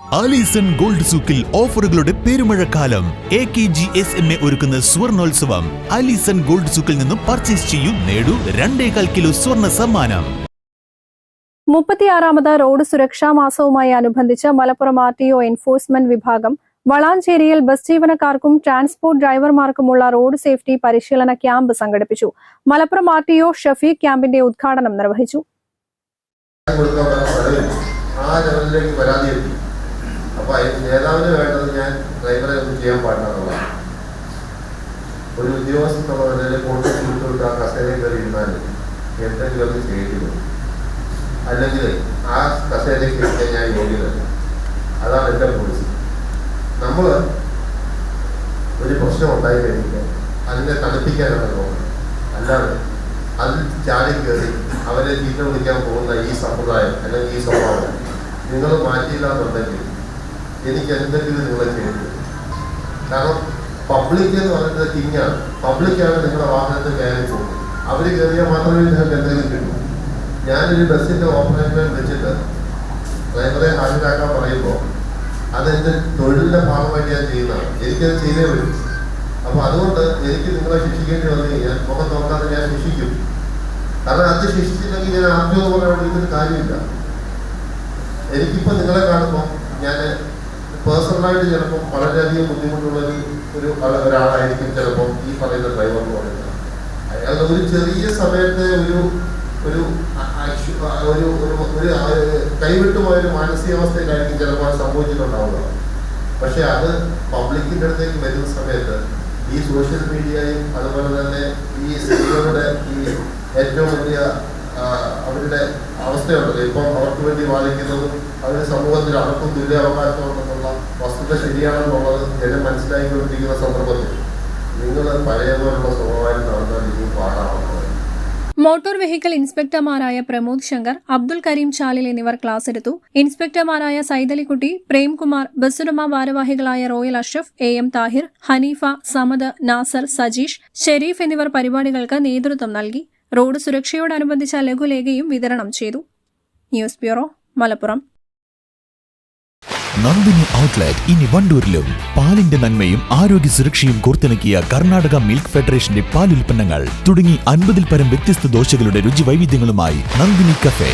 Alison gold സൂക്കിൽ ഓഫറുകളുടെ പെരുമഴക്കാലം. AKGSMA ഒരുക്കുന്ന സ്വർണോത്സവം. ആലീസൺ ഗോൾഡ് സൂക്കിൽ നിന്നും പർച്ചേസ് ചെയ്യൂ, നേടൂ 2.25 കിലോ സ്വർണ്ണ സമ്മാനം. 36ാമത് റോഡ് സുരക്ഷാ മാസവുമായി അനുബന്ധിച്ച് മലപ്പുറം RTO എൻഫോഴ്സ്മെന്റ് വിഭാഗം വളാഞ്ചേരിയിൽ ബസ് ജീവനക്കാർക്കും ട്രാൻസ്പോർട്ട് ഡ്രൈവർമാർക്കുമുള്ള റോഡ് സേഫ്റ്റി പരിശീലന ക്യാമ്പ് സംഘടിപ്പിച്ചു. മലപ്പുറം RTO ഷഫീഖ് ക്യാമ്പിന്റെ ഉദ്ഘാടനം നിർവഹിച്ചു. അപ്പോൾ നേതാവിന് വേണ്ടത് ഞാൻ ഡ്രൈവറെ ഒന്നും ചെയ്യാൻ പാടില്ല. ഒരു ഉദ്യോഗസ്ഥനുള്ളവരെ കൊടുത്തിട്ട് ആ കസേരയിൽ കയറി ഇരുന്നാൽ എന്തെങ്കിലും അത് ചെയ്യേണ്ടി അല്ലെങ്കിൽ ആ കസേരയ്ക്ക് ഇരിക്കാൻ ഞാൻ യോഗ്യതല്ല. അതാണ് എൻ്റെ പോളിസി. നമ്മൾ ഒരു പ്രശ്നം ഉണ്ടായി കഴിഞ്ഞാൽ അതിനെ തണുപ്പിക്കാനാണ് നോക്കുന്നത്, അല്ലാതെ അതിൽ ചാടി കയറി അവരെ ചീത്ത വിളിക്കാൻ പോകുന്ന ഈ സമ്പ്രദായം അല്ലെങ്കിൽ ഈ സ്വഭാവം നിങ്ങൾ മാറ്റിയില്ല എന്നുണ്ടെങ്കിൽ എനിക്ക് എന്തെങ്കിലും നിങ്ങളെ ചെയ്തു. കാരണം പബ്ലിക് എന്ന് പറയുന്നത് കിങ്ങാണ്. പബ്ലിക്കാണ് നിങ്ങളുടെ വാഹനത്തിൽ കയറി പോകുന്നത്. അവർ കയറിയാൽ മാത്രമേ നിങ്ങൾക്ക് എന്തെങ്കിലും കിട്ടൂ. ഞാനൊരു ബസ്സിൻ്റെ ഓപ്പറേറ്ററെ വിളിച്ചിട്ട് ഡ്രൈവറെ ഹാജരാക്കാൻ പറയുമ്പോൾ അതെൻ്റെ തൊഴിലിൻ്റെ ഭാഗമായിട്ട് ഞാൻ ചെയ്യുന്നതാണ്. എനിക്കത് ചെയ്തേ വരും. അപ്പോൾ അതുകൊണ്ട് എനിക്ക് നിങ്ങളെ ശിക്ഷിക്കേണ്ടി വന്നു കഴിഞ്ഞാൽ മുഖം നോക്കാതെ ഞാൻ ശിക്ഷിക്കും. കാരണം അത് ശിക്ഷിച്ചില്ലെങ്കിൽ ഞാൻ RTO പോലെ അവിടെ ഇരുന്നിട്ട് കാര്യമില്ല. എനിക്കിപ്പോൾ നിങ്ങളെ കാണുമ്പോൾ ഞാൻ പേഴ്സണലായിട്ട് ചിലപ്പോൾ വളരെയധികം ബുദ്ധിമുട്ടുള്ള ഒരാളായിരിക്കും ചിലപ്പോൾ ഈ പറയുന്ന ഡ്രൈവർ എന്ന് പറയുന്നത്. അയാളുടെ ഒരു ചെറിയ സമയത്തെ ഒരു കൈവിട്ടുപോയൊരു മാനസികാവസ്ഥയിലായിരിക്കും ചിലപ്പോൾ അത് സംഭവിച്ചിട്ടുണ്ടാവുക. പക്ഷെ അത് പബ്ലിക്കിൻ്റെ അടുത്തേക്ക് വരുന്ന സമയത്ത് ഈ സോഷ്യൽ മീഡിയയും അതുപോലെ തന്നെ ഈ സ്ത്രീകളുടെ ഈ ഏറ്റവും വലിയ അവരുടെ അവസ്ഥയുണ്ടല്ലോ, ഇപ്പം അവർക്ക് വേണ്ടി വാദിക്കുന്നതും അവരുടെ സമൂഹത്തിൽ അവർക്കും തുല്യ അവകാശമുണ്ടെന്നുള്ള വസ്തുത ശരിയാണെന്നുള്ളത് ജനം മനസ്സിലാക്കിക്കൊണ്ടിരിക്കുന്ന സന്ദർഭത്തിൽ നിങ്ങൾ പഴയ പോലുള്ള സ്വഭാവം നടന്നാൽ ഇനി പാടാണ്. മോട്ടോർ വെഹിക്കിൾ ഇൻസ്പെക്ടർമാരായ പ്രമോദ് ശങ്കർ, അബ്ദുൽ കരീം ചാലിൽ എന്നിവർ ക്ലാസ് എടുത്തു. ഇൻസ്പെക്ടർമാരായ സൈദലിക്കുട്ടി, പ്രേംകുമാർ, ബസ്സുടമ ഭാരവാഹികളായ റോയൽ അഷ്റഫ്, AM താഹിർ, ഹനീഫ, സമദ്, നാസർ, സജീഷ്, ഷെരീഫ് എന്നിവർ പരിപാടികൾക്ക് നേതൃത്വം നൽകി. റോഡ് സുരക്ഷയോടനുബന്ധിച്ച ലഘുലേഖയും വിതരണം ചെയ്തു. News bureau, Malappuram. Nandini outlet ഇനി വണ്ടൂരിലും. പാലിന്റെ നന്മയും ആരോഗ്യ സുരക്ഷയും കോർത്തിണക്കിയ കർണാടക മിൽക്ക് ഫെഡറേഷന്റെ പാലുൽപ്പന്നങ്ങൾ തുടങ്ങി 50-ൽ പരം വ്യത്യസ്ത ദോശകളുടെ രുചി വൈവിധ്യങ്ങളുമായി നന്ദിനി കഫേ.